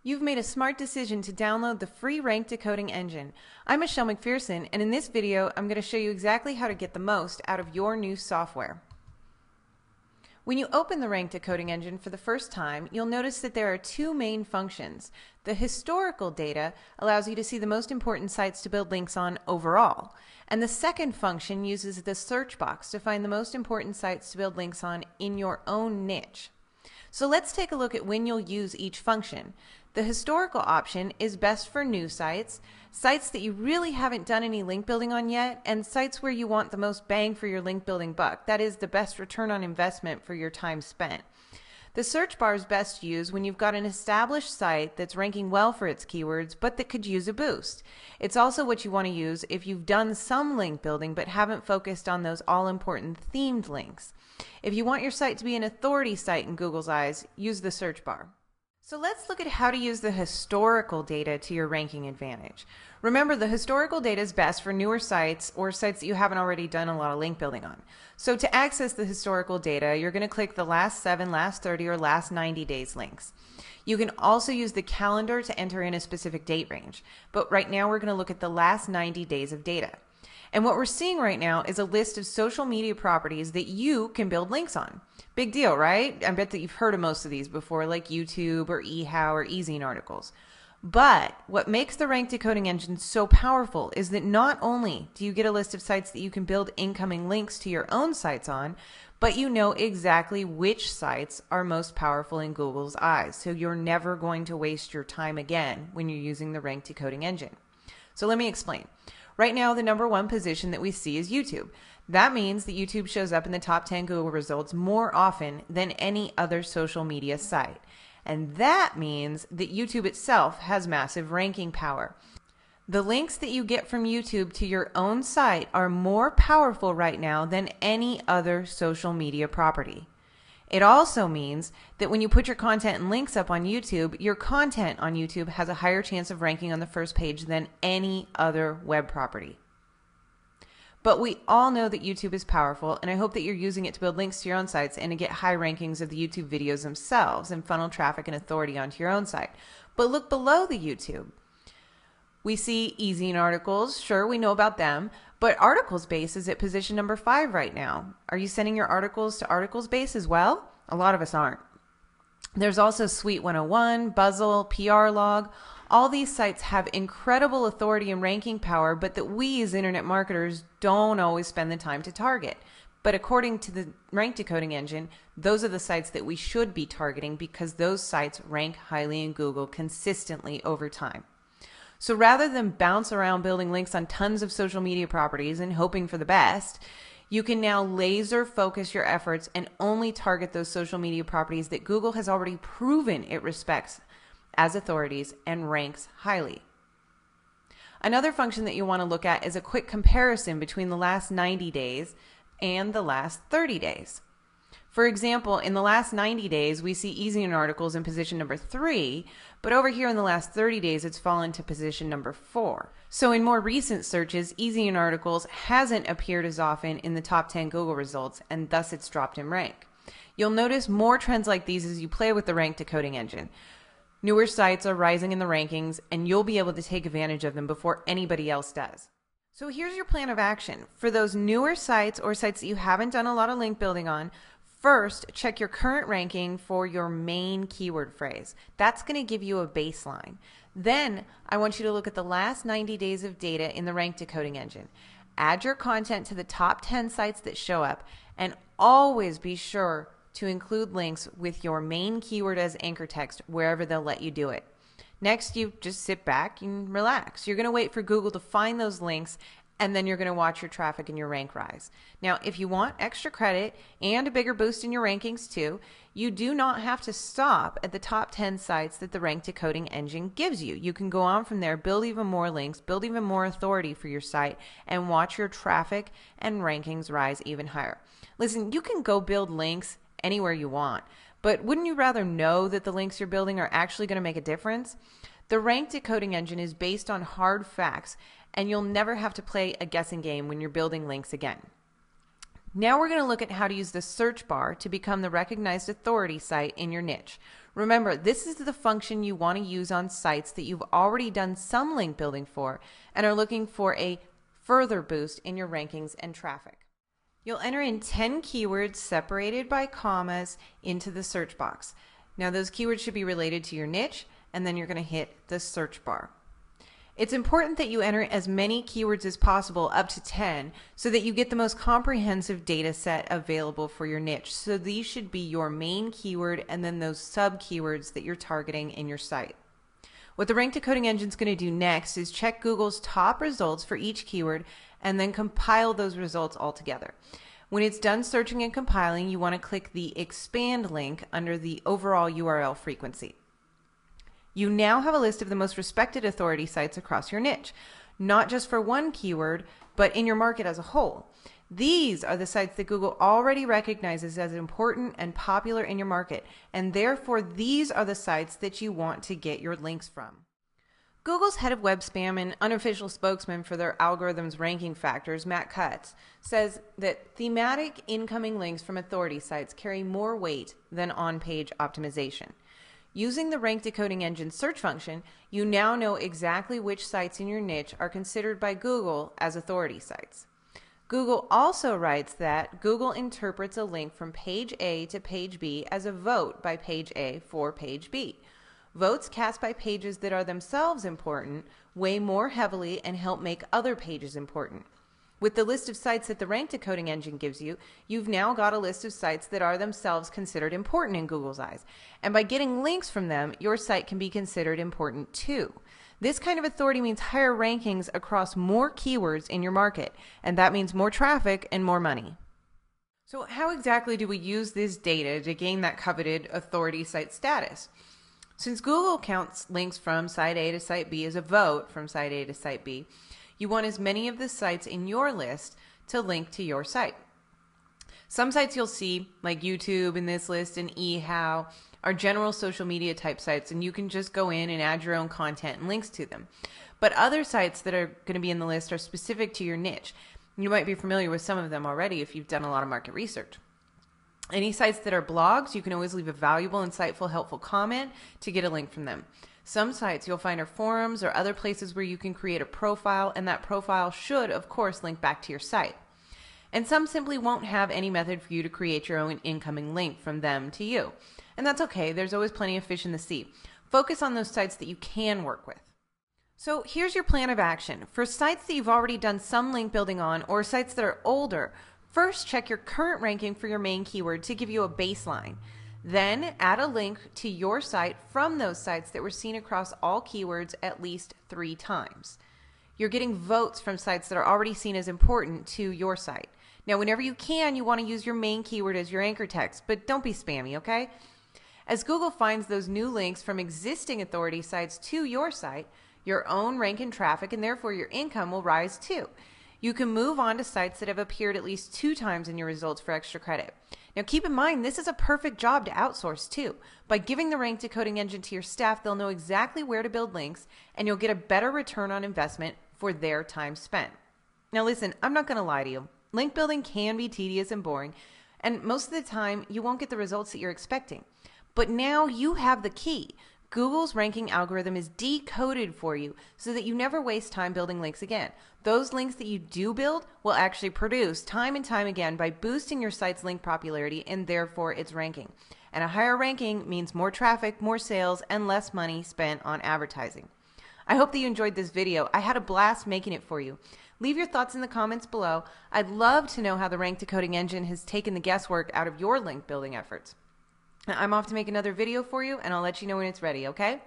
You've made a smart decision to download the free rank decoding engine. I'm Michelle McPherson, and in this video, I'm going to show you exactly how to get the most out of your new software. When you open the rank decoding engine for the first time, you'll notice that there are two main functions. The historical data allows you to see the most important sites to build links on overall, and the second function uses the search box to find the most important sites to build links on in your own niche. So let's take a look at when you'll use each function. The historical option is best for new sites, sites that you really haven't done any link building on yet, and sites where you want the most bang for your link building buck. That is the best return on investment for your time spent. The search bar is best used when you've got an established site that's ranking well for its keywords, but that could use a boost. It's also what you want to use if you've done some link building but haven't focused on those all-important themed links. If you want your site to be an authority site in Google's eyes, use the search bar. So let's look at how to use the historical data to your ranking advantage. Remember, the historical data is best for newer sites or sites that you haven't already done a lot of link building on. So to access the historical data, you're going to click the last 7, last 30, or last 90 days links. You can also use the calendar to enter in a specific date range, but right now we're going to look at the last 90 days of data. And what we're seeing right now is a list of social media properties that you can build links on. Big deal, right? I bet that you've heard of most of these before, like YouTube or eHow or eZine articles. But what makes the rank decoding engine so powerful is that not only do you get a list of sites that you can build incoming links to your own sites on, but you know exactly which sites are most powerful in Google's eyes. So you're never going to waste your time again when you're using the rank decoding engine. So let me explain. Right now, the #1 position that we see is YouTube. That means that YouTube shows up in the top 10 Google results more often than any other social media site. And that means that YouTube itself has massive ranking power. The links that you get from YouTube to your own site are more powerful right now than any other social media property. It also means that when you put your content and links up on YouTube, your content on YouTube has a higher chance of ranking on the first page than any other web property. But we all know that YouTube is powerful, and I hope that you're using it to build links to your own sites and to get high rankings of the YouTube videos themselves and funnel traffic and authority onto your own site. But look below the YouTube. We see eZine articles. Sure, we know about them, but Articles Base is at position #5 right now. Are you sending your articles to Articles Base as well? A lot of us aren't. There's also Suite 101, Buzzle, PR Log. All these sites have incredible authority and ranking power, but that we as internet marketers don't always spend the time to target. But according to the rank decoding engine, those are the sites that we should be targeting because those sites rank highly in Google consistently over time. So rather than bounce around building links on tons of social media properties and hoping for the best, you can now laser focus your efforts and only target those social media properties that Google has already proven it respects as authorities and ranks highly. Another function that you want to look at is a quick comparison between the last 90 days and the last 30 days. For example, in the last 90 days, we see eZine articles in position #3, but over here in the last 30 days, it's fallen to position #4. So in more recent searches, eZine articles hasn't appeared as often in the top 10 Google results, and thus it's dropped in rank. You'll notice more trends like these as you play with the rank decoding engine. Newer sites are rising in the rankings, and you'll be able to take advantage of them before anybody else does. So here's your plan of action. For those newer sites or sites that you haven't done a lot of link building on, first, check your current ranking for your main keyword phrase. That's going to give you a baseline. Then, I want you to look at the last 90 days of data in the rank decoding engine. Add your content to the top 10 sites that show up, and always be sure to include links with your main keyword as anchor text wherever they'll let you do it. Next, you just sit back and relax. You're going to wait for Google to find those links, and then you're going to watch your traffic and your rank rise. Now, if you want extra credit and a bigger boost in your rankings too, you do not have to stop at the top 10 sites that the rank decoding engine gives you. You can go on from there, build even more links, build even more authority for your site, and watch your traffic and rankings rise even higher. Listen, you can go build links anywhere you want, but wouldn't you rather know that the links you're building are actually going to make a difference? The rank decoding engine is based on hard facts, and you'll never have to play a guessing game when you're building links again. Now we're going to look at how to use the search bar to become the recognized authority site in your niche. Remember, this is the function you want to use on sites that you've already done some link building for and are looking for a further boost in your rankings and traffic. You'll enter in 10 keywords separated by commas into the search box. Now those keywords should be related to your niche, and then you're going to hit the search bar. It's important that you enter as many keywords as possible, up to 10, so that you get the most comprehensive data set available for your niche. So these should be your main keyword and then those sub keywords that you're targeting in your site. What the rank decoding engine is going to do next is check Google's top results for each keyword and then compile those results all together. When it's done searching and compiling, you want to click the expand link under the overall URL frequency. You now have a list of the most respected authority sites across your niche, not just for one keyword, but in your market as a whole. These are the sites that Google already recognizes as important and popular in your market, and therefore these are the sites that you want to get your links from. Google's head of web spam and unofficial spokesman for their algorithm's ranking factors, Matt Cutts, says that thematic incoming links from authority sites carry more weight than on-page optimization. Using the rank decoding engine search function, you now know exactly which sites in your niche are considered by Google as authority sites. Google also writes that Google interprets a link from page A to page B as a vote by page A for page B. Votes cast by pages that are themselves important weigh more heavily and help make other pages important. With the list of sites that the rank decoding engine gives you, you've now got a list of sites that are themselves considered important in Google's eyes. And by getting links from them, your site can be considered important too. This kind of authority means higher rankings across more keywords in your market, and that means more traffic and more money. So how exactly do we use this data to gain that coveted authority site status? Since Google counts links from site A to site B as a vote from site A to site B, you want as many of the sites in your list to link to your site. Some sites you'll see, like YouTube in this list and eHow, are general social media type sites, and you can just go in and add your own content and links to them. But other sites that are going to be in the list are specific to your niche. You might be familiar with some of them already if you've done a lot of market research. Any sites that are blogs, you can always leave a valuable, insightful, helpful comment to get a link from them. Some sites you'll find are forums or other places where you can create a profile, and that profile should, of course, link back to your site. And some simply won't have any method for you to create your own incoming link from them to you. And that's okay, there's always plenty of fish in the sea. Focus on those sites that you can work with. So here's your plan of action. For sites that you've already done some link building on, or sites that are older, first check your current ranking for your main keyword to give you a baseline. Then add a link to your site from those sites that were seen across all keywords at least 3 times. You're getting votes from sites that are already seen as important to your site. Now, whenever you can, you want to use your main keyword as your anchor text, but don't be spammy, okay? As Google finds those new links from existing authority sites to your site, your own rank and traffic, and therefore your income will rise too. You can move on to sites that have appeared at least 2 times in your results for extra credit. Now keep in mind, this is a perfect job to outsource too. By giving the rank decoding engine to your staff, they'll know exactly where to build links, and you'll get a better return on investment for their time spent. Now listen, I'm not going to lie to you. Link building can be tedious and boring, and most of the time you won't get the results that you're expecting. But now you have the key. Google's ranking algorithm is decoded for you so that you never waste time building links again. Those links that you do build will actually produce time and time again by boosting your site's link popularity and therefore its ranking. And a higher ranking means more traffic, more sales, and less money spent on advertising. I hope that you enjoyed this video. I had a blast making it for you. Leave your thoughts in the comments below. I'd love to know how the rank decoding engine has taken the guesswork out of your link building efforts. I'm off to make another video for you, and I'll let you know when it's ready, okay?